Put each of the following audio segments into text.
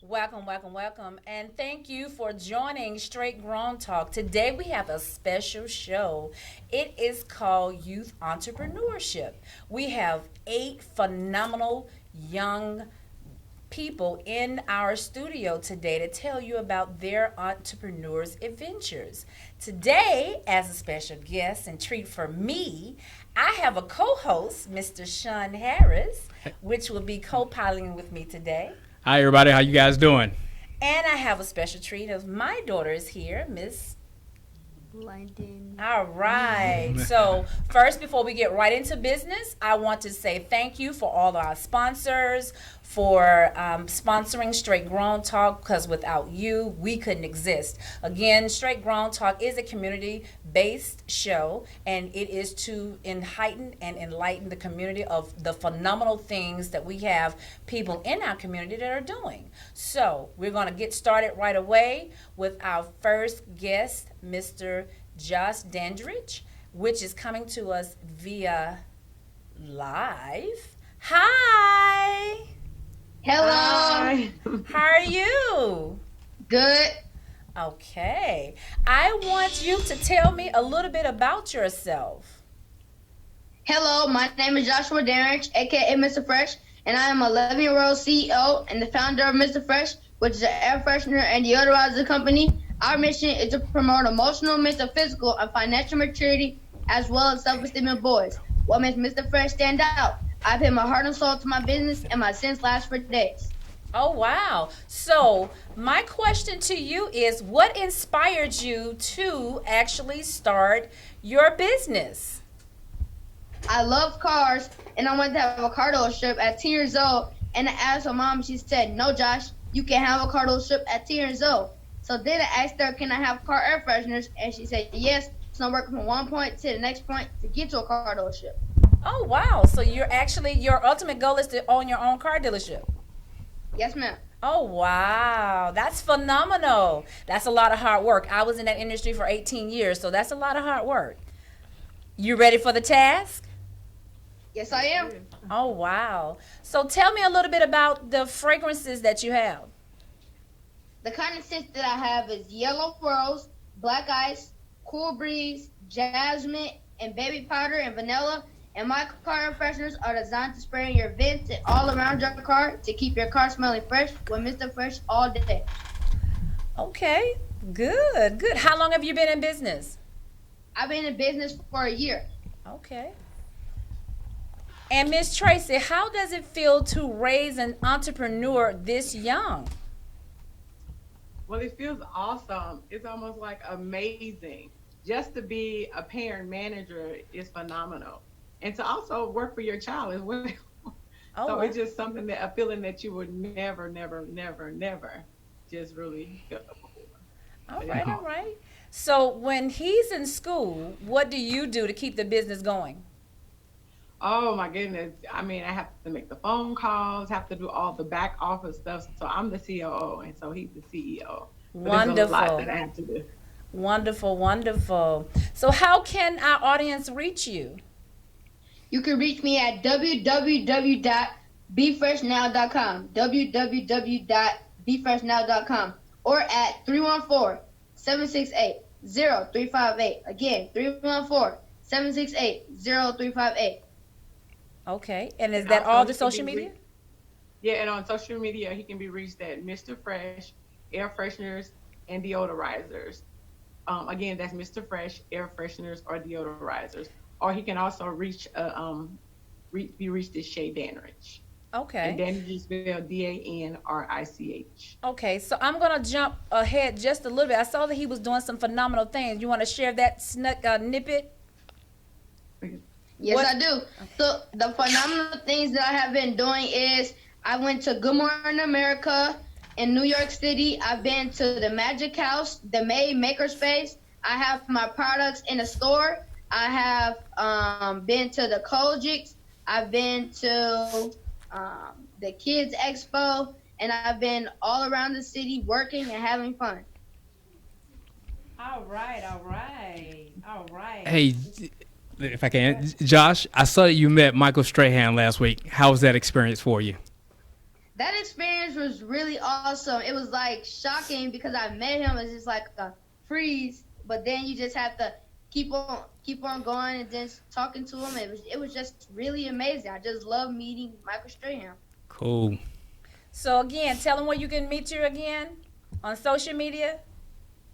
Welcome, welcome, welcome. And thank you for joining Straight Grown Talk. Today we have a special show. It is called Youth Entrepreneurship. We have 8 phenomenal young people in our studio today to tell you about their entrepreneurs' adventures. Today, as a special guest and treat for me, I have a co-host, Mr. Sean Harris, which will be co-piloting with me today. Hi, everybody. How you guys doing? And I have a special treat of my daughter is here, Miss London. All right. So first, before we get right into business, I want to say thank you for all our sponsors for sponsoring Straight Grown Talk, because without you, we couldn't exist. Again, Straight Grown Talk is a community-based show, and it is to heighten and enlighten the community of the phenomenal things that we have people in our community that are doing. So we're going to get started right away with our first guest, Mr. Josh Dandridge, which is coming to us via live. Hi. Hello. Hi. How are you? Good. Okay. I want you to tell me a little bit about yourself. Hello, my name is Joshua Darrich, aka Mr. Fresh, and I am 11-year-old CEO and the founder of Mr. Fresh, which is an air freshener and deodorizer company. Our mission is to promote emotional, mental, physical, and financial maturity, as well as self-esteem in boys. What makes Mr. Fresh stand out? I put my heart and soul to my business, and my sins last for days. Oh, wow. So my question to you is, what inspired you to actually start your business? I love cars, and I wanted to have a car dealership at 10 years old, and I asked my mom, she said, no, Josh, you can't have a car dealership at 10 years old. So then I asked her, can I have car air fresheners? And she said, yes. So I'm working from one point to the next point to get to a car dealership. Oh, wow. So your ultimate goal is to own your own car dealership. Yes, ma'am. Oh, wow. That's phenomenal. That's a lot of hard work. I was in that industry for 18 years, so that's a lot of hard work. You ready for the task? Yes, I am. Oh, wow. So tell me a little bit about the fragrances that you have. The kind of scents that I have is yellow rose, black ice, cool breeze, jasmine, and baby powder and vanilla. And my car air fresheners are designed to spray in your vents and all around your car to keep your car smelling fresh with Mr. Fresh all day. Okay, good, good. How long have you been in business? I've been in business for a year. Okay. And Miss Tracy, how does it feel to raise an entrepreneur this young? Well, it feels awesome. It's almost like amazing. Just to be a parent manager is phenomenal. And to also work for your child as well. Oh, So wow. it's just something a feeling that you would never just really feel before. All right, all right. So when he's in school, what do you do to keep the business going? Oh my goodness. I mean, I have to make the phone calls, have to do all the back office stuff. So I'm the COO and so he's the CEO. So there's a lot Wonderful. that I have to do. Wonderful, wonderful. So how can our audience reach you? You can reach me at www.befreshnow.com, www.befreshnow.com, or at 314-768-0358. Again, 314-768-0358. Okay. And is And that all also the he can social be media? Yeah, and on social media, he can be reached at Mr. Fresh, air fresheners, and deodorizers. Again, that's Mr. Fresh, air fresheners, or deodorizers. Or he can also be reached as Shay Danrich. And Okay. Danrich is spelled Danrich. Okay. So I'm going to jump ahead just a little bit. I saw that he was doing some phenomenal things. You want to share that snippet? Yes, What- I do. So the phenomenal things that I have been doing is I went to Good Morning America in New York City. I've been to the Magic House, the May Makerspace. I have my products in the store. I have been to the Kojics. I've been to the Kids Expo, and I've been all around the city working and having fun. All right, all right, all right. Hey, if I can, Josh, I saw that you met Michael Strahan last week. How was that experience for you? That experience was really awesome. It was like shocking because I met him. It's just like a freeze, but then you just have to keep on going and just talking to him. It was just really amazing. I just love meeting Michael Strahan. Cool. So again, tell them where you can meet you again on social media.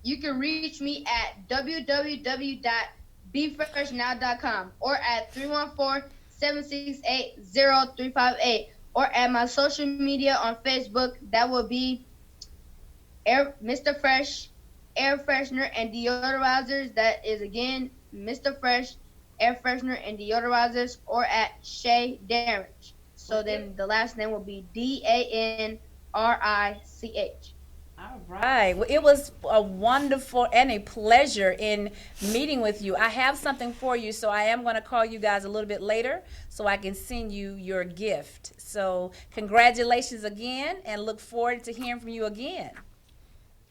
You can reach me at www.befreshnow.com or at 314-768-0358 or at my social media on Facebook. That will be Mr. Fresh, Air Freshener and Deodorizers. That is again Mr. Fresh, Air Freshener and Deodorizers, or at Shay Darrich. So then the last name will be DANRICH. All right. Well, it was a wonderful and a pleasure in meeting with you. I have something for you, so I am going to call you guys a little bit later so I can send you your gift. So congratulations again, and look forward to hearing from you again.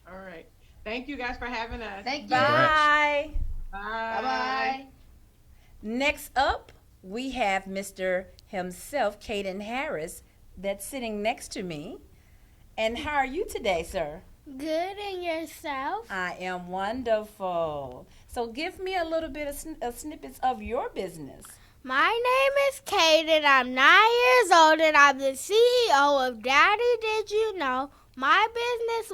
All right. Thank you guys for having us. Thank you. Bye. Bye. Bye-bye. Next up, we have Mr. himself, Caden Harris, that's sitting next to me. And how are you today, sir? Good, and yourself? I am wonderful. So give me a little bit of snippets of your business. My name is Caden. I'm 9 years old, and I'm the CEO of Daddy Did You Know? My business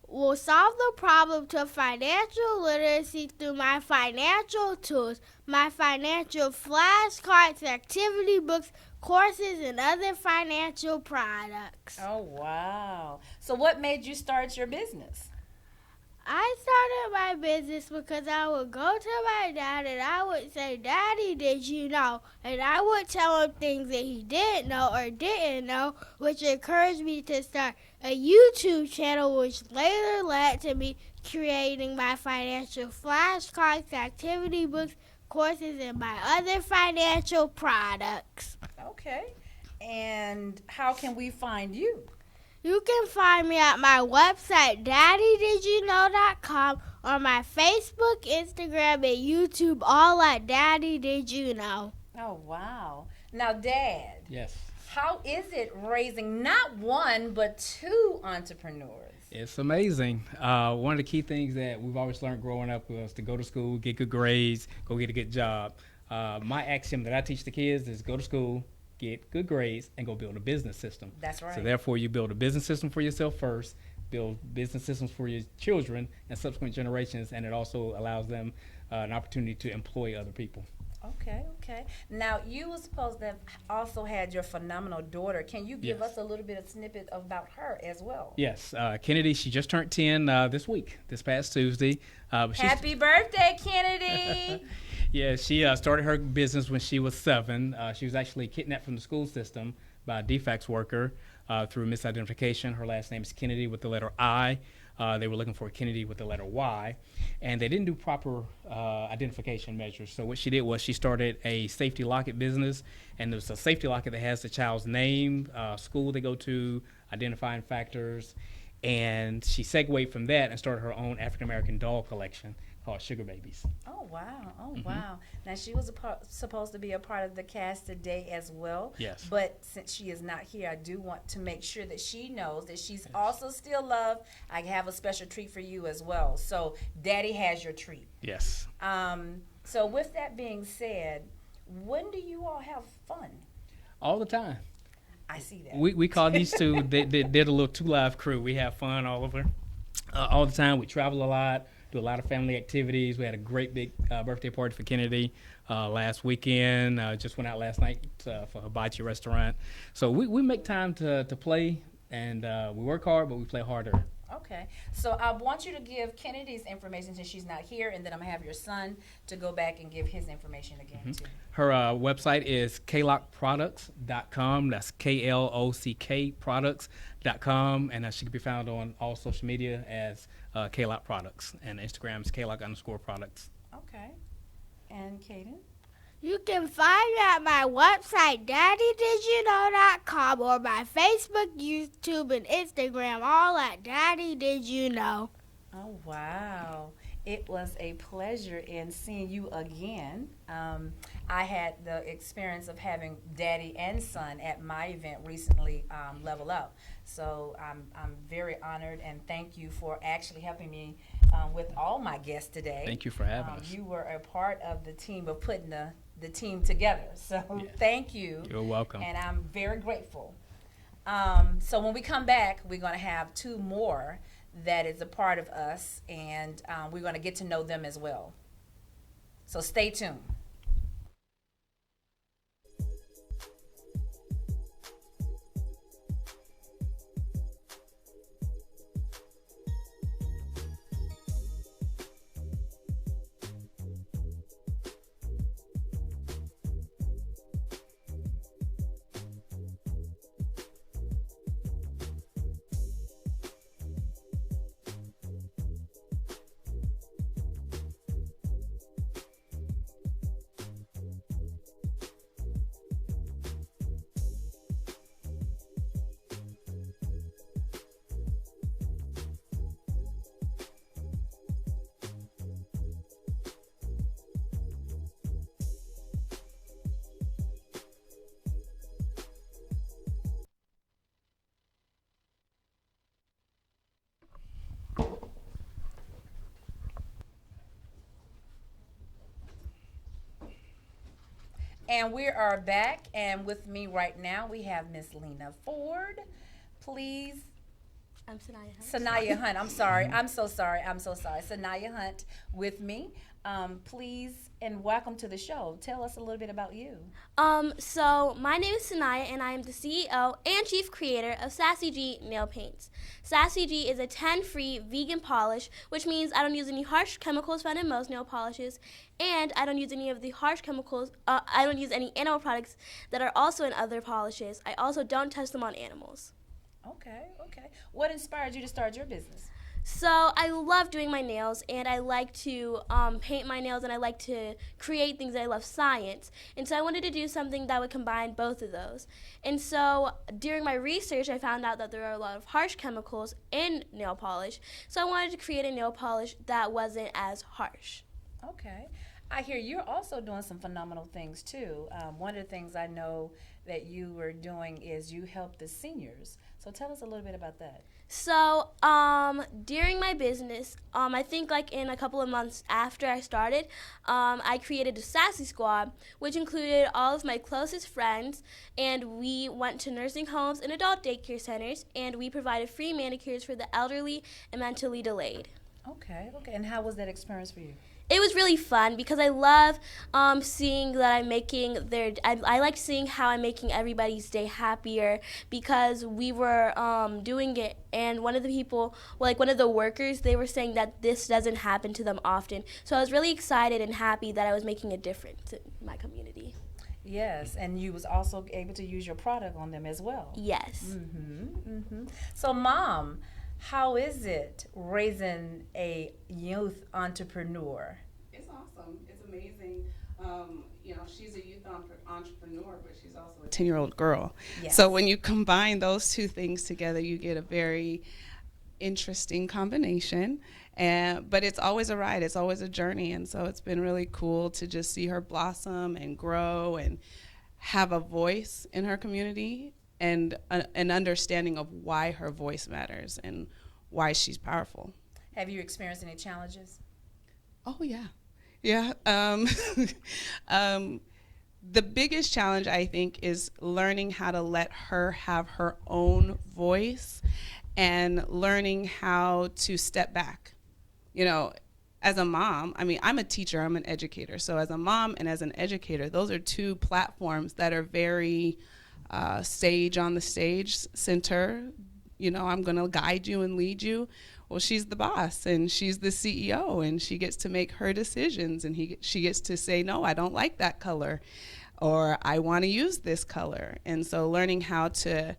will solve the problem to financial literacy through my financial tools, my financial flashcards, activity books, courses, and other financial products. Oh, wow. So what made you start your business? I started my business because I would go to my dad and I would say, Daddy, did you know? And I would tell him things that he didn't know or didn't know, which encouraged me to start a YouTube channel, which later led to me creating my financial flashcards, activity books, courses, and my other financial products. Okay. And how can we find you? You can find me at my website, daddydidyouknow.com, or my Facebook, Instagram, and YouTube, all at Daddy Did You Know. Oh, wow. Now, Dad. Yes. How is it raising not one, but two entrepreneurs? It's amazing. One of the key things that we've always learned growing up was to go to school, get good grades, go get a good job. My axiom that I teach the kids is go to school, get good grades, and go build a business system. That's right. So therefore, you build a business system for yourself first, build business systems for your children and subsequent generations, and it also allows them an opportunity to employ other people. Okay. Now, you were supposed to have also had your phenomenal daughter. Can you give Yes. us a little bit of snippet about her as well? Yes, Kennedy, she just turned 10 this past Tuesday. Happy birthday, Kennedy! Yeah, she started her business when she was 7. She was actually kidnapped from the school system by a defects worker through misidentification. Her last name is Kennedy with the letter I. They were looking for Kennedy with the letter Y, and they didn't do proper identification measures. So what she did was she started a safety locket business, and there's a safety locket that has the child's name, school they go to, identifying factors, and she segued from that and started her own African-American doll collection called Sugar Babies. Oh, wow. Wow. Now, she was supposed to be a part of the cast today as well. Yes. But since she is not here, I do want to make sure that she knows that she's also still loved. I have a special treat for you as well. So, Daddy has your treat. Yes. So, with that being said, when do you all have fun? All the time. I see that. We call these two, they're the little 2 Live crew. We have fun all over, all the time. We travel a lot. Do a lot of family activities. We had a great big birthday party for Kennedy last weekend. Just went out last night for hibachi restaurant. So we make time to play, and we work hard, but we play harder. Okay. So I want you to give Kennedy's information since she's not here, and then I'm going to have your son to go back and give his information again, too. Her website is klockproducts.com. That's KLOCK products.com. And she can be found on all social media as Klock Products. And Instagram is Klock_products. Okay. And Kaden? You can find me at my website, daddydidyouknow.com, or my Facebook, YouTube, and Instagram, all at Daddy Did You Know. Oh, wow. It was a pleasure in seeing you again. I had the experience of having daddy and son at my event recently, Level Up. So I'm very honored, and thank you for actually helping me with all my guests today. Thank you for having us. You were a part of the team of putting the team together. So thank you. You're welcome. And I'm very grateful. So when we come back, we're going to have two more that is a part of us, and we're going to get to know them as well. So stay tuned. And we are back, and with me right now we have Miss Lena Ford. Please. I'm Sanaya Hunt. Sanaya Hunt. I'm sorry. I'm so sorry. Sanaya Hunt with me. Please and welcome to the show. Tell us a little bit about you. So my name is Sanaya, and I am the CEO and chief creator of Sassy G Nail Paints. Sassy G is a 10-free vegan polish, which means I don't use any harsh chemicals found in most nail polishes, and I don't use any of the harsh chemicals. I don't use any animal products that are also in other polishes. I also don't test them on animals. Okay. What inspired you to start your business? So I love doing my nails, and I like to paint my nails, and I like to create things. I love science, and so I wanted to do something that would combine both of those. And so during my research, I found out that there are a lot of harsh chemicals in nail polish, so I wanted to create a nail polish that wasn't as harsh. Okay. I hear you're also doing some phenomenal things too. One of the things I know that you were doing is you help the seniors. So tell us a little bit about that. So during my business, I think like in a couple of months after I started, I created a Sassy Squad, which included all of my closest friends, and we went to nursing homes and adult daycare centers, and we provided free manicures for the elderly and mentally delayed. Okay. And how was that experience for you? It was really fun because I love seeing that I'm making I like seeing how I'm making everybody's day happier, because we were doing it, and one of the workers, they were saying that this doesn't happen to them often. So I was really excited and happy that I was making a difference in my community. Yes, and you was also able to use your product on them as well. Yes. So, Mom, how is it raising a youth entrepreneur? It's awesome. It's amazing. She's a youth entrepreneur, but she's also a 10-year-old girl. Yes. So when you combine those two things together, you get a very interesting combination. But it's always a ride. It's always a journey. And so it's been really cool to just see her blossom and grow and have a voice in her community, and an understanding of why her voice matters and why she's powerful. Have you experienced any challenges? Oh, yeah. The biggest challenge, I think, is learning how to let her have her own voice and learning how to step back. As a mom, I'm a teacher, I'm an educator. So as a mom and as an educator, those are two platforms that are very sage on the stage center. I'm going to guide you and lead you. Well, she's the boss, and she's the CEO, and she gets to make her decisions, and she gets to say, no, I don't like that color, or I want to use this color. And so learning how to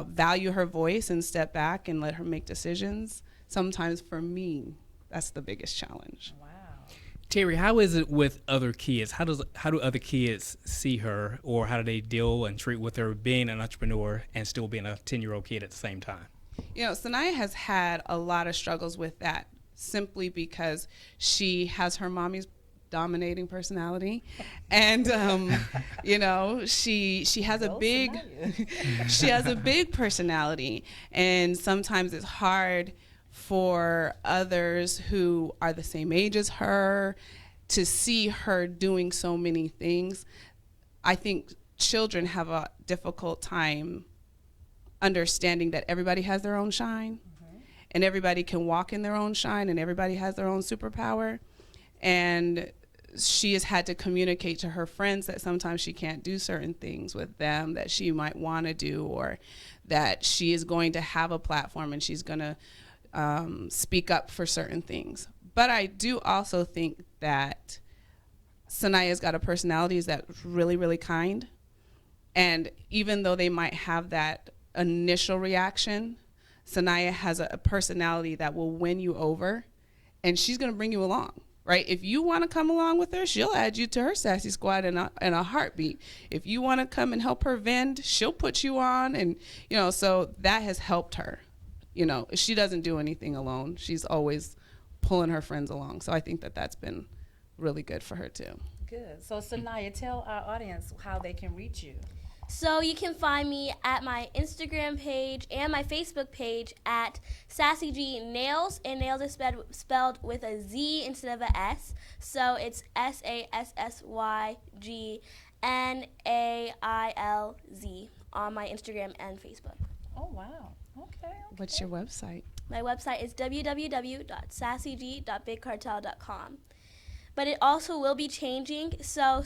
value her voice and step back and let her make decisions, sometimes for me, that's the biggest challenge. Wow. Terry, how is it with other kids? How do other kids see her, or how do they deal and treat with her being an entrepreneur and still being a 10-year-old kid at the same time? Sanaya has had a lot of struggles with that simply because she has her mommy's dominating personality, and you know, she has a big she has a big personality, and sometimes it's hard for others who are the same age as her to see her doing so many things. I think children have a difficult time understanding that everybody has their own shine, and everybody can walk in their own shine, and everybody has their own superpower. And she has had to communicate to her friends that sometimes she can't do certain things with them that she might want to do, or that she is going to have a platform and she's going to speak up for certain things. But I do also think that Sanaya's got a personality that's really, really kind. And even though they might have that initial reaction, Sanaya has a personality that will win you over, and she's going to bring you along, right? If you want to come along with her, she'll add you to her sassy squad in a heartbeat. If you want to come and help her vend, she'll put you on, and you know, so that has helped her. You know, she doesn't do anything alone. She's always pulling her friends along. So I think that that's been really good for her too. Good. So Sanaya, tell our audience how they can reach you. So you can find me at my Instagram page and my Facebook page at Sassy G Nails, and nails is spelled with a Z instead of a S. So it's SASSYGNAILZ on my Instagram and Facebook. Oh, wow. Okay. What's your website? My website is www.sassyg.bigcartel.com. But it also will be changing, so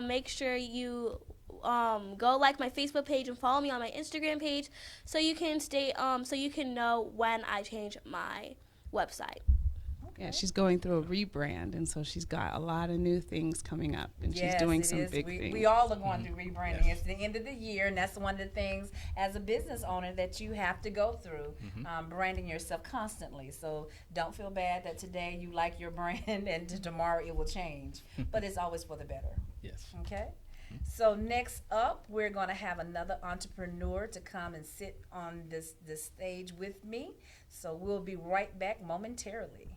make sure you go like my Facebook page and follow me on my Instagram page, so you can so you can know when I change my website. Yeah, she's going through a rebrand, and so she's got a lot of new things coming up, and she's doing some big things. We all are going through rebranding. It's the end of the year, and that's one of the things as a business owner that you have to go through, branding yourself constantly. So don't feel bad that today you like your brand and tomorrow it will change, but it's always for the better. Yes. Okay. So next up, we're going to have another entrepreneur to come and sit on this stage with me. So we'll be right back momentarily.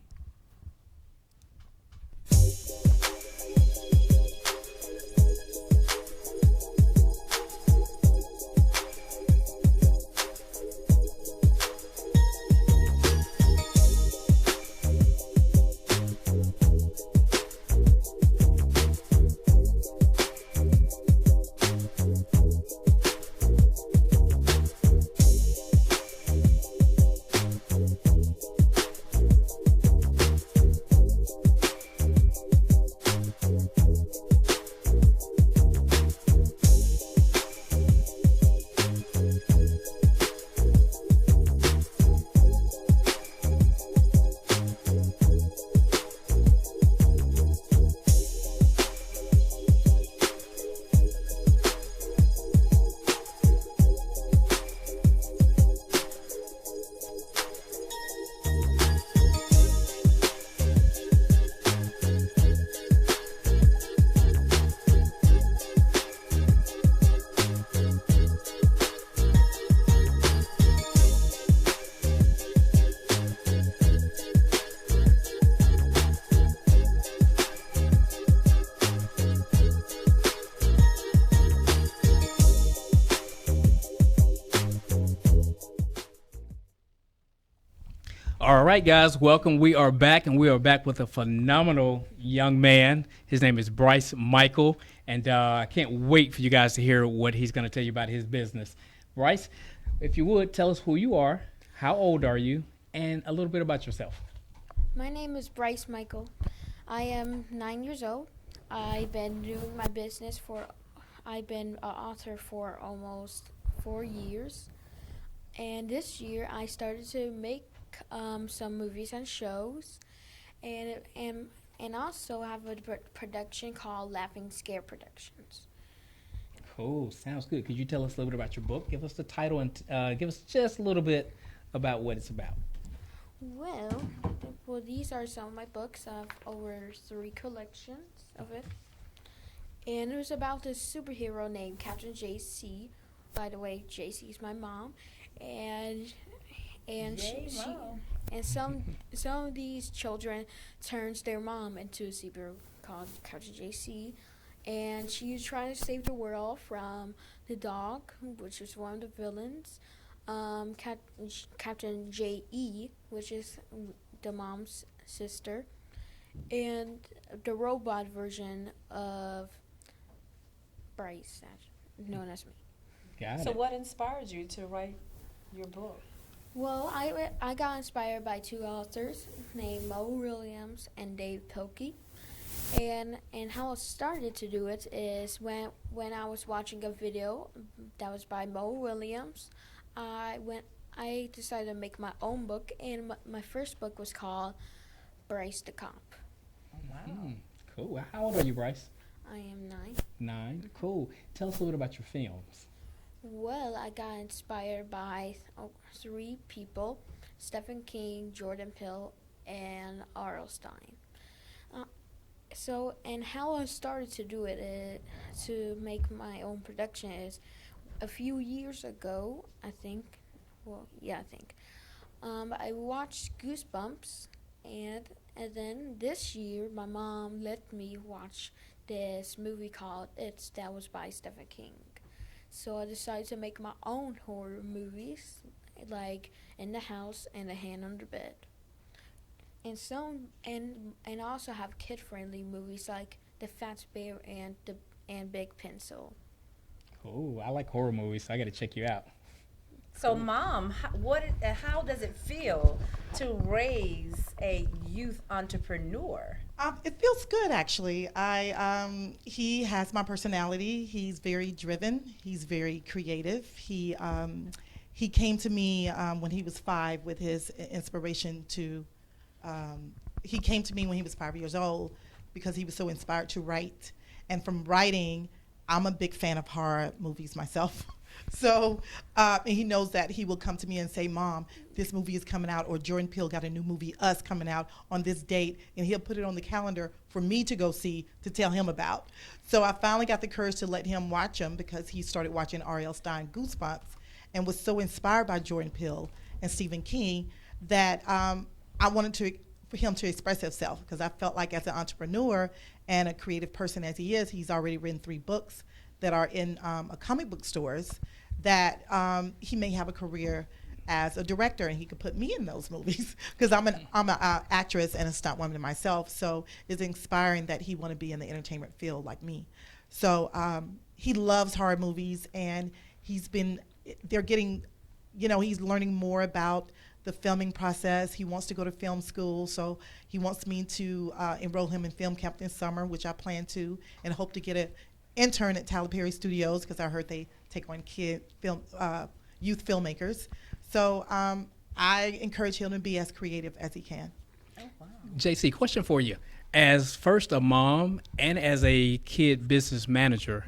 All right, guys, welcome. We are back, and we are back with a phenomenal young man. His name is Bryce Michael, and I can't wait for you guys to hear what he's going to tell you about his business. Bryce, if you would, tell us who you are, how old are you, and a little bit about yourself. My name is Bryce Michael. I am 9 years old. I've been doing my business I've been an author for almost 4 years. And this year I started to make some movies and shows, and also have a production called Laughing Scare Productions. Cool, sounds good. Could you tell us a little bit about your book? Give us the title and give us just a little bit about what it's about. Well, these are some of my books. I have over 3 collections of it. And it was about this superhero named Captain JC. By the way, JC is my mom. And and Yay, she wow. and some of these children turns their mom into a superhero called Captain JC, and she's trying to save the world from the dog, which is one of the villains. Captain JE, which is the mom's sister, and the robot version of Bryce, known as me. Got So it. what inspired you to write your book? Well, I got inspired by two authors named Mo Williams and Dave Pilkey. And how I started to do it is when I was watching a video that was by Mo Williams, I decided to make my own book, and my first book was called Bryce the Cop. Wow. Cool. How old are you, Bryce? I am 9. 9. Cool. Tell us a little bit about your films. Well, I got inspired by 3 people: Stephen King, Jordan Peele, and R.L. Stein. And how I started to do it to make my own production is a few years ago, I think. Well, yeah, I think. I watched Goosebumps, and then this year my mom let me watch this movie called It's that was by Stephen King. So I decided to make my own horror movies, like In the House and The Hand on the Bed. And I also have kid-friendly movies like The Fat Bear and Big Pencil. Cool. I like horror movies, so I got to check you out. So, Mom, how does it feel to raise a youth entrepreneur? It feels good, actually. He has my personality. He's very driven. He's very creative. He came to me when he was 5 with his inspiration to. He came to me when he was 5 years old because he was so inspired to write. And from writing, I'm a big fan of horror movies myself. So he knows that he will come to me and say, Mom, this movie is coming out, or Jordan Peele got a new movie, Us, coming out on this date, and he'll put it on the calendar for me to go see, to tell him about. So I finally got the courage to let him watch them because he started watching R.L. Stein Goosebumps and was so inspired by Jordan Peele and Stephen King that I wanted for him to express himself, because I felt like as an entrepreneur and a creative person as he is, he's already written 3 books that are in comic book stores, that he may have a career as a director, and he could put me in those movies because I'm an actress and a stunt woman myself. So it's inspiring that he want to be in the entertainment field like me. So he loves horror movies, and they're getting, he's learning more about the filming process. He wants to go to film school, so he wants me to enroll him in film camp this summer, which I plan to, and hope to get an intern at Tyler Perry Studios because I heard they take on youth filmmakers. So I encourage him to be as creative as he can. Oh, wow. JC, question for you. As first a mom and as a kid business manager,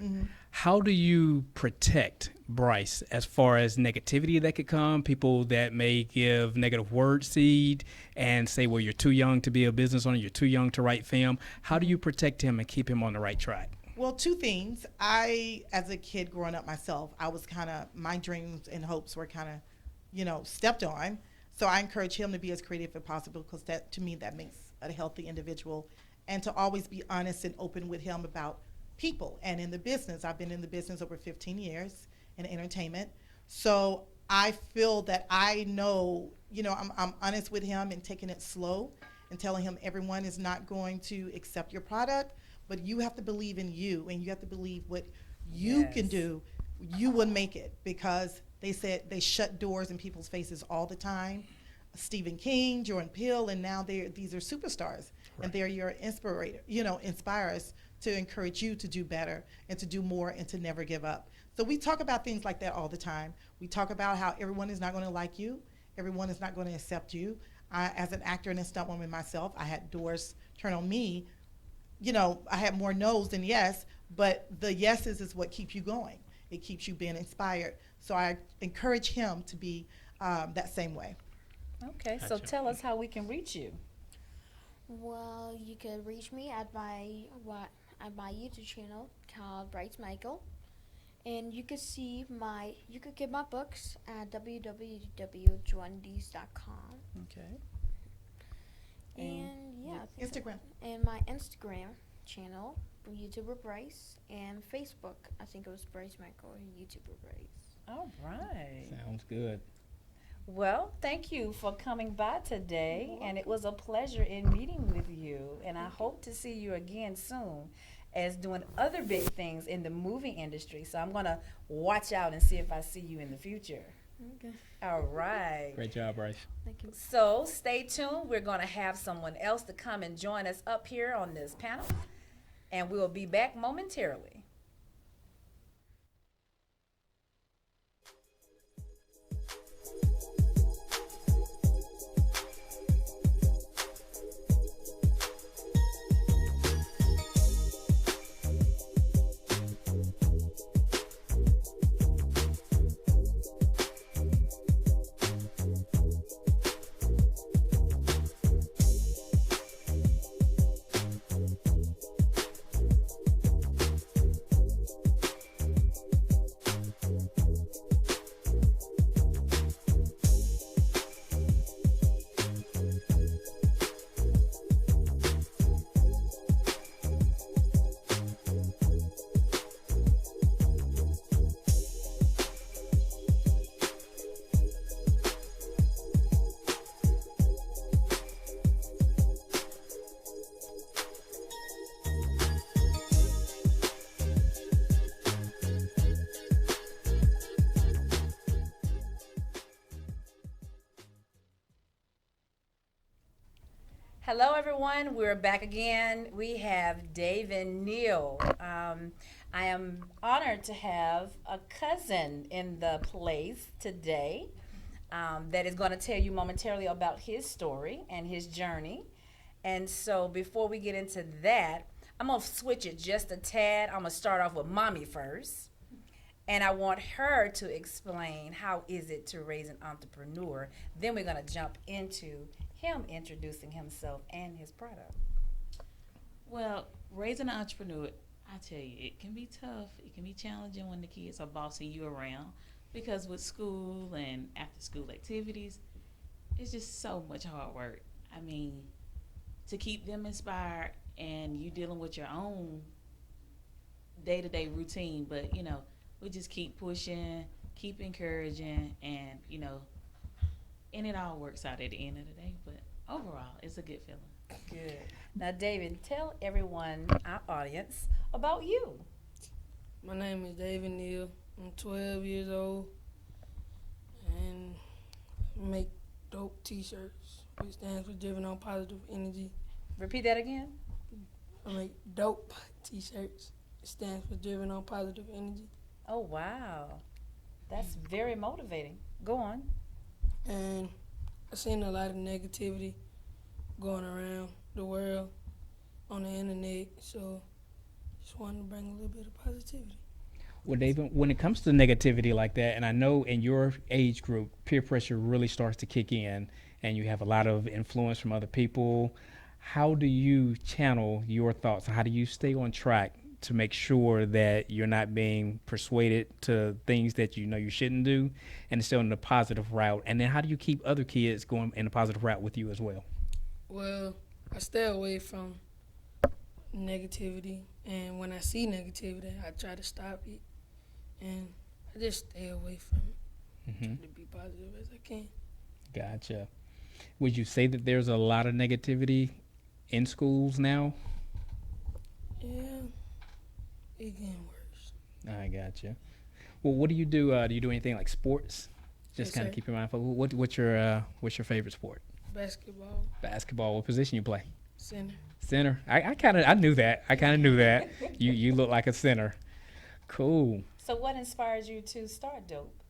how do you protect Bryce as far as negativity that could come, people that may give negative word seed and say, well, you're too young to be a business owner, you're too young to write film. How do you protect him and keep him on the right track? Well, 2 things. As a kid growing up myself, I was my dreams and hopes were stepped on. So I encourage him to be as creative as possible, because to me, that makes a healthy individual. And to always be honest and open with him about people. And in the business, I've been in the business over 15 years in entertainment. So I feel that I know, I'm honest with him and taking it slow and telling him everyone is not going to accept your product, but you have to believe in you, and you have to believe what you can do. You will make it, because they said they shut doors in people's faces all the time. Stephen King, Jordan Peele, and now these are superstars, and they're your inspirers to encourage you to do better and to do more and to never give up. So we talk about things like that all the time. We talk about how everyone is not going to like you, everyone is not going to accept you. As an actor and a stunt woman myself, I had doors turn on me. I had more no's than yes, but the yeses is what keeps you going. It keeps you being inspired. So I encourage him to be that same way. Okay, so tell us how we can reach you. Well, you could reach me at my YouTube channel called Bryce Michael, And you could get my books at www.joandees.com. Okay. And yeah, I think Instagram. and my Instagram channel, YouTuber Bryce, and Facebook, I think it was Bryce Michael, YouTuber Bryce. All right. Sounds good. Well, thank you for coming by today, and it was a pleasure in meeting with you. And I hope to see you again soon as doing other big things in the movie industry. So I'm going to watch out and see if I see you in the future. Okay. All right. Great job, Bryce. Thank you. So stay tuned. We're going to have someone else to come and join us up here on this panel, and we'll be back momentarily. Hello, everyone. We're back again. We have Dave and Neil. I am honored to have a cousin in the place today that is going to tell you momentarily about his story and his journey. And so before we get into that, I'm going to switch it just a tad. I'm going to start off with Mommy first. And I want her to explain how is it to raise an entrepreneur. Then we're going to jump into him introducing himself and his product. Well, raising an entrepreneur, I tell you, it can be tough. It can be challenging when the kids are bossing you around because with school and after school activities, it's just so much hard work. I mean, to keep them inspired and you dealing with your own day-to-day routine, but, you know, we just keep pushing, keep encouraging, and, you know, and it all works out at the end of the day. But overall, it's a good feeling. Good. Now, David, tell everyone, our audience, about you. My name is David Neal. I'm 12 years old and I make dope t-shirts, which stands for Driven on Positive Energy. Repeat that again. I make dope t-shirts. It stands for Driven on Positive Energy. Oh, wow. That's very motivating. Go on. And I've seen a lot of negativity going around the world on the internet, so just wanted to bring a little bit of positivity. Well, David, when it comes to negativity like that, and I know in your age group, peer pressure really starts to kick in, and you have a lot of influence from other people. How do you channel your thoughts? How do you stay on track to make sure that you're not being persuaded to things that you know you shouldn't do and still in the positive route? And then how do you keep other kids going in a positive route with you as well? Well, I stay away from negativity, and when I see negativity, I try to stop it, and I just stay away from it. Mm-hmm. Try to be positive as I can. Gotcha. Would you say that there's a lot of negativity in schools now? Yeah, it's getting worse. I gotcha. Well, what do you do? Do you do anything like sports? Just Yes, kind of sir. keep your mind focused. What's your favorite sport? Basketball, Basketball. What position you play? center. Center. I knew that. I kind of knew that. You look like a center. Cool. So what inspires you to start Dope?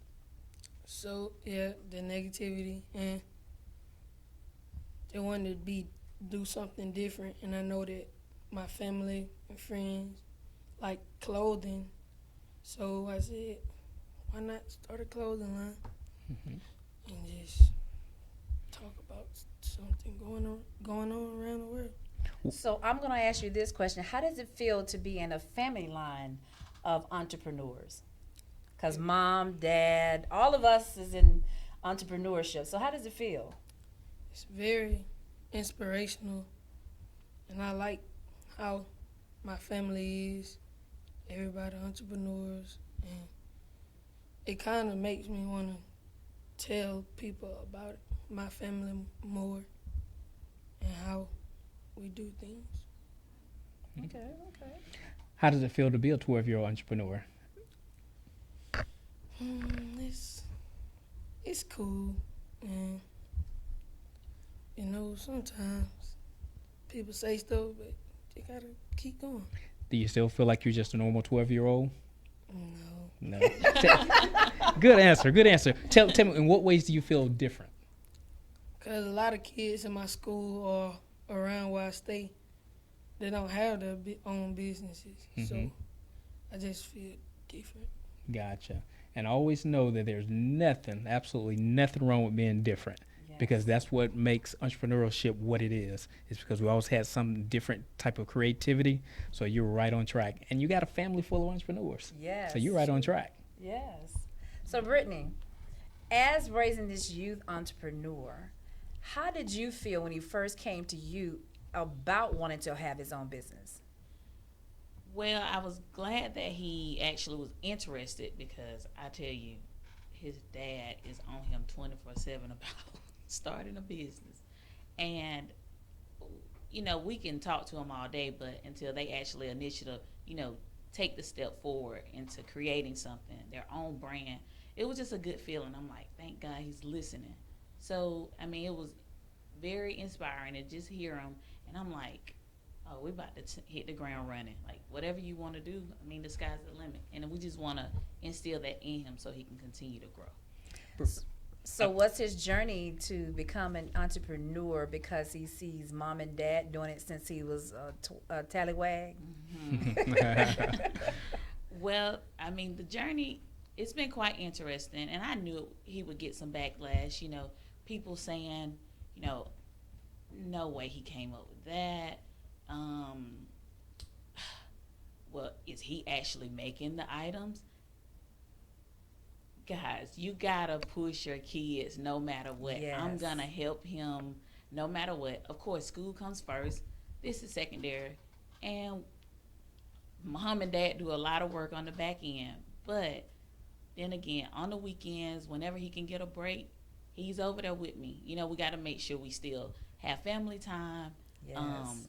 So, yeah, the negativity, and they wanted to do something different, and I know that my family and friends like clothing, so I said, why not start a clothing line and just talk about something going on around the world. So I'm going to ask you this question. How does it feel to be in a family line of entrepreneurs? Because mom, dad, all of us is in entrepreneurship. So how does it feel? It's very inspirational, and I like how my family is. Everybody entrepreneurs, and it kind of makes me want to tell people about it, my family more, and how we do things. Okay. How does it feel to be a 12-year-old entrepreneur? It's cool, and sometimes people say stuff, but you gotta keep going. Do you still feel like you're just a normal 12-year-old? No. No. Good answer. Tell me, in what ways do you feel different? Because a lot of kids in my school or around where I stay, they don't have their own businesses. So I just feel different. Gotcha. And always know that there's absolutely nothing wrong with being different. Because that's what makes entrepreneurship what it is. It's because we always had some different type of creativity. So you're right on track. And you got a family full of entrepreneurs. Yes. So you're right on track. Yes. So Brittany, as raising this youth entrepreneur, how did you feel when he first came to you about wanting to have his own business? Well, I was glad that he actually was interested, because I tell you, his dad is on him 24/7 about starting a business. And we can talk to them all day, but until they actually initiate, take the step forward into creating something, their own brand, it was just a good feeling. I'm like, thank God he's listening. So, it was very inspiring to just hear him. And I'm like, oh, we're about to hit the ground running. Like, whatever you want to do, the sky's the limit. And we just want to instill that in him so he can continue to grow. So what's his journey to become an entrepreneur, because he sees mom and dad doing it since he was a tallywag? Well, the journey, it's been quite interesting, and I knew he would get some backlash, people saying, no way he came up with that. Well, is he actually making the items? Guys, you gotta push your kids no matter what. Yes. I'm gonna help him no matter what. Of course, school comes first. This is secondary. And mom and dad do a lot of work on the back end. But then again, on the weekends, whenever he can get a break, he's over there with me. We gotta make sure we still have family time. Yes.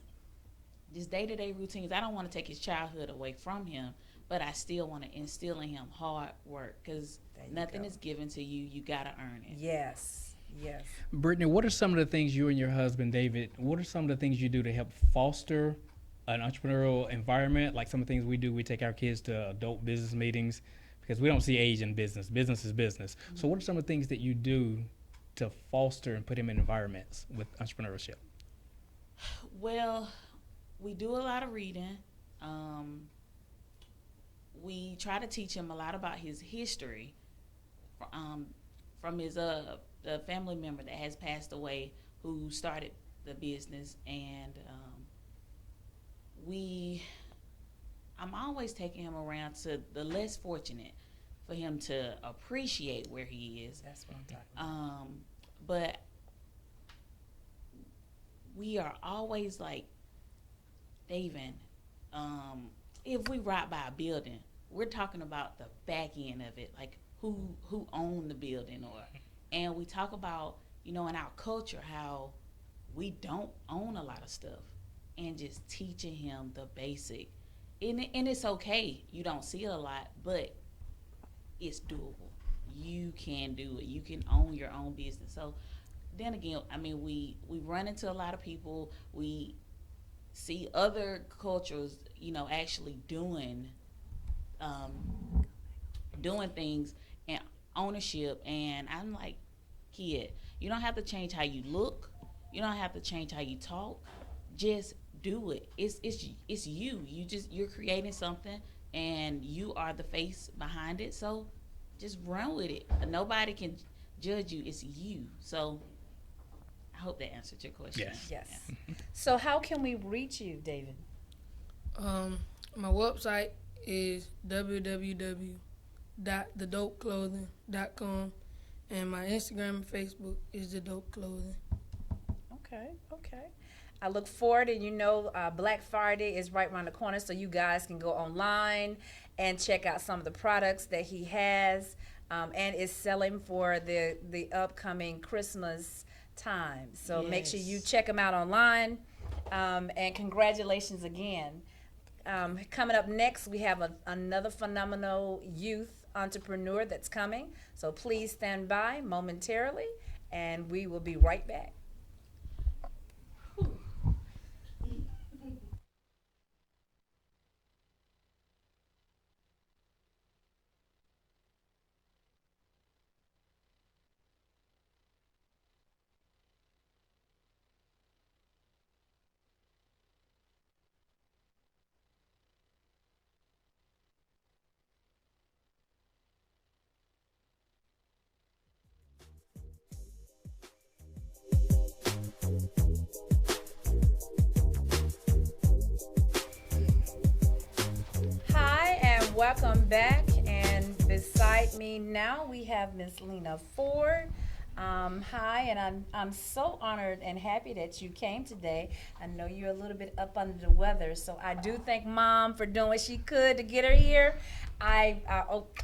Just day-to-day routines. I don't want to take his childhood away from him, but I still want to instill in him hard work, because nothing is given to you. You got to earn it. Yes. Brittany, what are some of the things you and your husband, David, what are some of the things you do to help foster an entrepreneurial environment? Like some of the things we do, we take our kids to adult business meetings, because we don't see age in business. Business is business. Mm-hmm. So what are some of the things that you do to foster and put him in environments with entrepreneurship? Well, we do a lot of reading. We try to teach him a lot about his history from his the family member that has passed away who started the business, and I'm always taking him around to the less fortunate for him to appreciate where he is. That's what I'm talking about. But we are always like, David, if we ride by a building, we're talking about the back end of it, like who owned the building, and we talk about, in our culture, how we don't own a lot of stuff, and just teaching him the basic. And it's okay, you don't see it a lot, but it's doable. You can do it. You can own your own business. So then again, we run into a lot of people. We see other cultures, actually doing things and ownership. And I'm like, kid, you don't have to change how you look. You don't have to change how you talk. Just do it. It's you. You're creating something, and you are the face behind it. So just run with it. Nobody can judge you. It's you. So I hope that answered your question. Yes. So how can we reach you, David? My website is thedopeclothing.com, and my Instagram and Facebook is the Dope Clothing. Okay, okay. I look forward, and Black Friday is right around the corner, so you guys can go online and check out some of the products that he has, and is selling for the upcoming Christmas time. So make sure you check him out online, and congratulations again. Coming up next, we have another phenomenal youth entrepreneur that's coming. So please stand by momentarily, and we will be right back. Hi, and welcome back. And beside me now we have Miss Lena Ford. Hi, and I'm so honored and happy that you came today. I know you're a little bit up under the weather, so I do thank Mom for doing what she could to get her here.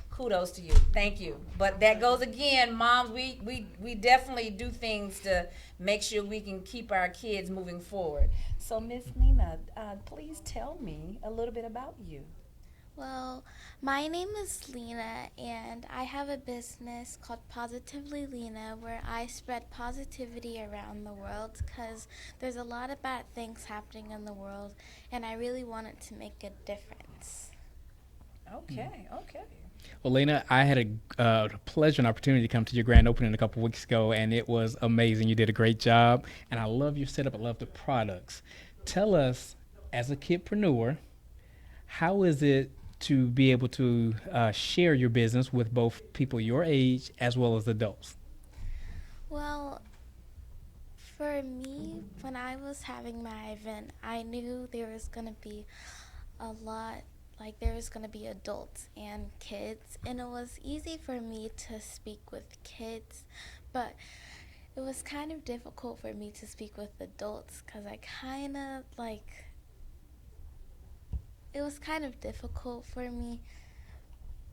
Kudos to you. Thank you. But that goes again, Moms. We definitely do things to make sure we can keep our kids moving forward. So, Miss Lena, please tell me a little bit about you. Well, my name is Lena, and I have a business called Positively Lena where I spread positivity around the world because there's a lot of bad things happening in the world, and I really wanted to make a difference. Okay, okay. Well, Lena, I had a pleasure and opportunity to come to your grand opening a couple weeks ago, and it was amazing. You did a great job, and I love your setup. I love the products. Tell us, as a kidpreneur, how is it to be able to share your business with both people your age as well as adults? Well, for me, when I was having my event, I knew there was going to be a lot, like there was going to be adults and kids, and it was easy for me to speak with kids, but it was kind of difficult for me to speak with adults because it was kind of difficult for me,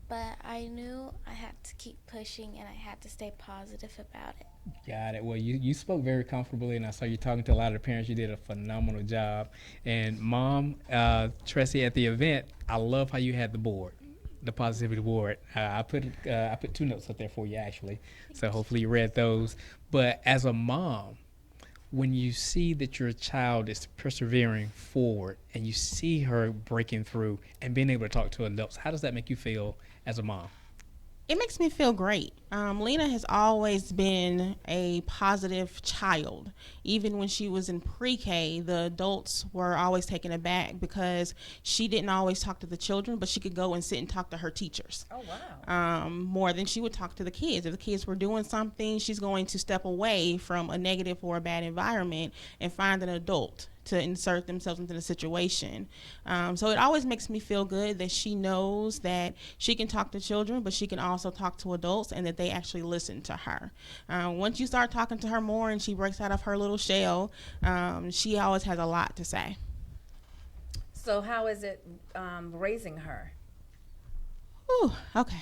but I knew I had to keep pushing and I had to stay positive about it. Got it. Well, you spoke very comfortably, and I saw you talking to a lot of the parents. You did a phenomenal job. And Mom, Tressie, at the event, I love how you had the board, the positivity board. I put 2 notes up there for you, actually, so hopefully you read those. But as a mom, when you see that your child is persevering forward and you see her breaking through and being able to talk to adults, how does that make you feel as a mom? It makes me feel great. Lena has always been a positive child. Even when she was in pre-K, the adults were always taken aback because she didn't always talk to the children, but she could go and sit and talk to her teachers. Oh, wow. More than she would talk to the kids. If the kids were doing something, she's going to step away from a negative or a bad environment and find an adult to insert themselves into the situation. So it always makes me feel good that she knows that she can talk to children, but she can also talk to adults and that they actually listen to her. Once you start talking to her more and she breaks out of her little shell, she always has a lot to say. So how is it raising her? Ooh, okay.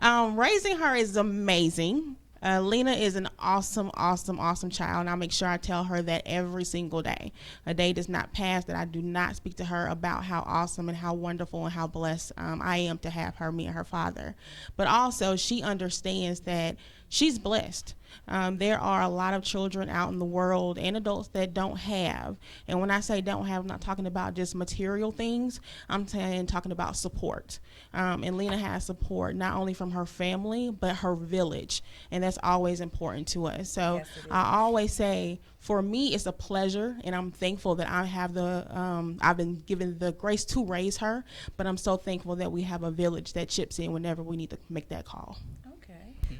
Raising her is amazing. Lena is an awesome child, and I'll make sure I tell her that every single day. A day does not pass that I do not speak to her about how awesome and how wonderful and how blessed I am to have her, me and her father. But also, she understands that she's blessed. There are a lot of children out in the world and adults that don't have. And when I say don't have, I'm not talking about just material things. I'm talking about support. And Lena has support not only from her family, but her village. And that's always important to us. So yes, I always say, for me, it's a pleasure, and I'm thankful that I have I've been given the grace to raise her, but I'm so thankful that we have a village that chips in whenever we need to make that call.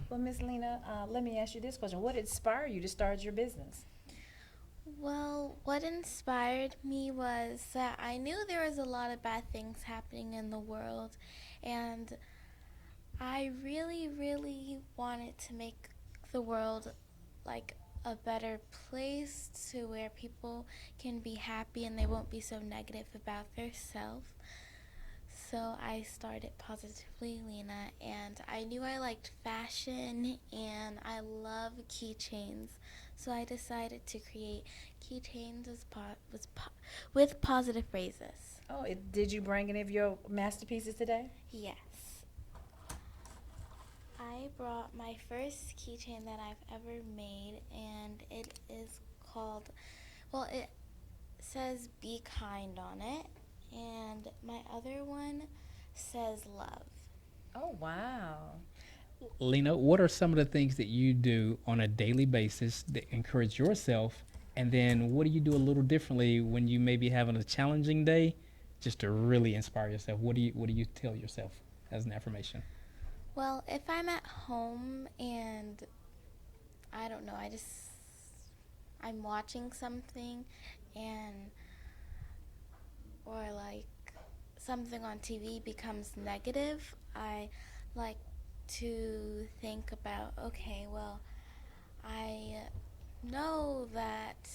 Well, Ms. Lena, let me ask you this question. What inspired you to start your business? Well, what inspired me was that I knew there was a lot of bad things happening in the world, and I really, really wanted to make the world like a better place to where people can be happy and they won't be so negative about their self. So I started Positively Lena, and I knew I liked fashion and I love keychains. So I decided to create keychains with positive phrases. Oh, did you bring any of your masterpieces today? Yes. I brought my first keychain that I've ever made, and it is called, well, it says be kind on it, and my other one says love. Oh, wow. Lena, what are some of the things that you do on a daily basis that encourage yourself? And then what do you do a little differently when you may be having a challenging day just to really inspire yourself? What do you tell yourself as an affirmation? Well, if I'm at home and I don't know, I'm watching something and or like something on TV becomes negative, I like to think about, okay, well, I know that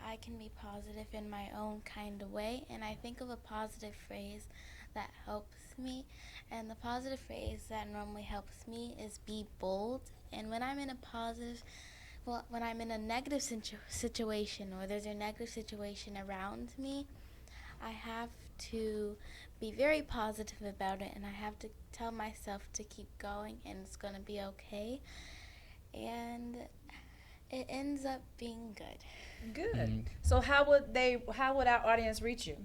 I can be positive in my own kind of way, and I think of a positive phrase that helps me, and the positive phrase that normally helps me is be bold. And when I'm in when I'm in a negative situation, or there's a negative situation around me, I have to be very positive about it, and I have to tell myself to keep going and it's going to be okay. And it ends up being good. Good. So how would our audience reach you?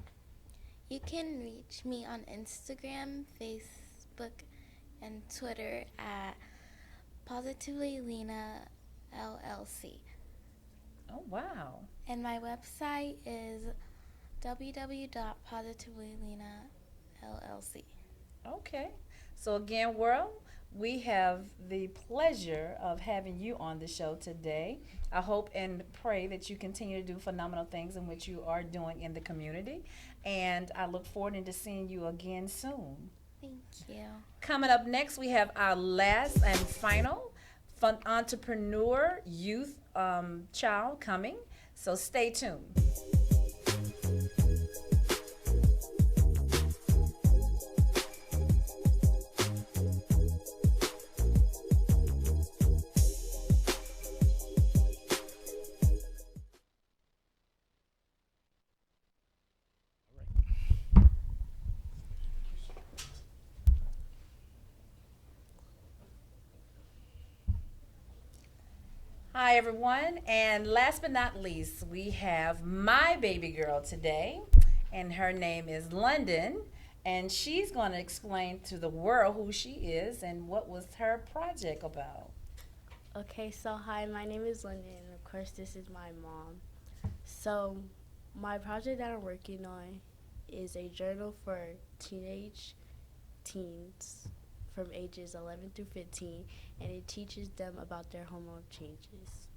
You can reach me on Instagram, Facebook, and Twitter at Positively Lena LLC. Oh, wow. And my website is www.positivelylena.llc. Okay. So again, world, we have the pleasure of having you on the show today. I hope and pray that you continue to do phenomenal things in which you are doing in the community. And I look forward to seeing you again soon. Thank you. Coming up next, we have our last and final fun entrepreneur youth child coming. So stay tuned. Hi, everyone. And last but not least, we have my baby girl today, and her name is London. And she's going to explain to the world who she is and what was her project about. Okay, so hi, my name is London, and of course, this is my mom. So, my project that I'm working on is a journal for teenage teens from ages 11 through 15, and it teaches them about their hormone changes.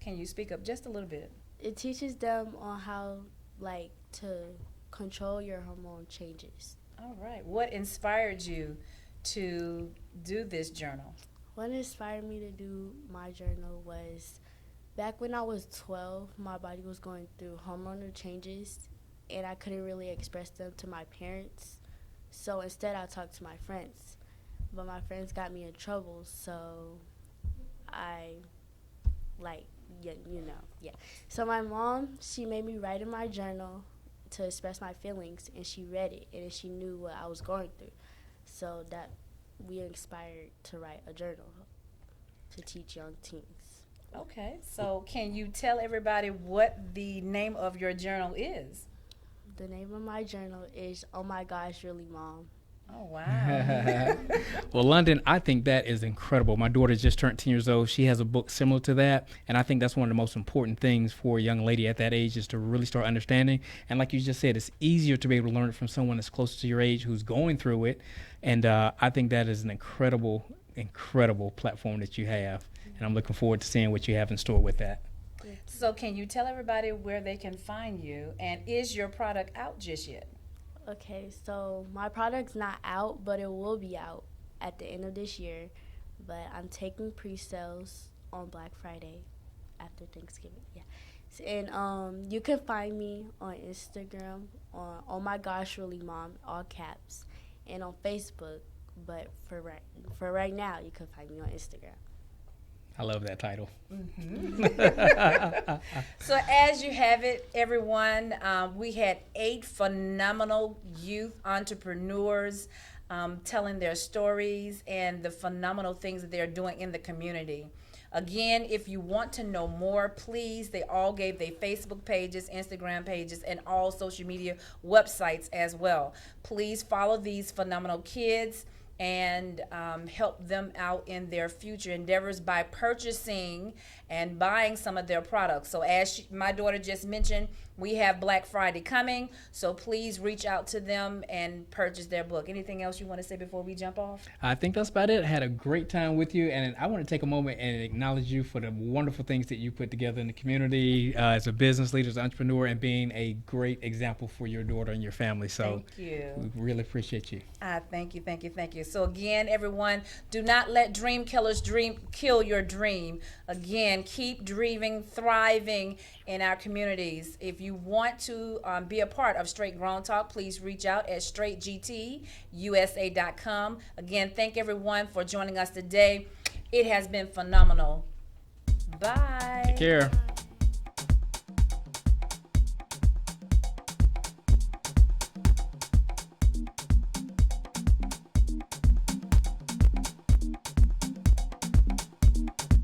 Can you speak up just a little bit? It teaches them on how, to control your hormone changes. All right. What inspired you to do this journal? What inspired me to do my journal was back when I was 12, my body was going through hormonal changes, and I couldn't really express them to my parents. So instead, I talked to my friends. But my friends got me in trouble, so I, So my mom, she made me write in my journal to express my feelings, and she read it, and she knew what I was going through. So that we inspired to write a journal to teach young teens. Okay, so can you tell everybody what the name of your journal is? The name of my journal is Oh My Gosh, Really Mom. Oh, wow. Well, London, I think that is incredible. My daughter just turned 10 years old. She has a book similar to that, and I think that's one of the most important things for a young lady at that age is to really start understanding. And like you just said, it's easier to be able to learn it from someone that's closer to your age who's going through it, and I think that is an incredible platform that you have, and I'm looking forward to seeing what you have in store with that. So can you tell everybody where they can find you, and is your product out just yet? Okay, so my product's not out, but it will be out at the end of this year, but I'm taking pre-sales on Black Friday after Thanksgiving. Yeah. And you can find me on Instagram on Oh My Gosh Really Mom, all caps, and on Facebook. But for right now, you can find me on Instagram. I love that title. So as you have it, everyone, we had 8 phenomenal youth entrepreneurs telling their stories and the phenomenal things that they're doing in the community. Again, if you want to know more, please, they all gave their Facebook pages, Instagram pages, and all social media websites as well. Please follow these phenomenal kids and help them out in their future endeavors by purchasing and buying some of their products. So as my daughter just mentioned, we have Black Friday coming, so please reach out to them and purchase their book. Anything else you want to say before we jump off? I think that's about it. I had a great time with you, and I want to take a moment and acknowledge you for the wonderful things that you put together in the community as a business leader, as an entrepreneur, and being a great example for your daughter and your family. So thank you. We really appreciate you. Thank you, thank you, thank you. So again, everyone, do not let dream killers kill your dream. Again, keep dreaming, thriving in our communities. If you want to be a part of Straight Grown Talk, please reach out at straightgtusa.com. Again, thank everyone for joining us today. It has been phenomenal. Bye. Take care.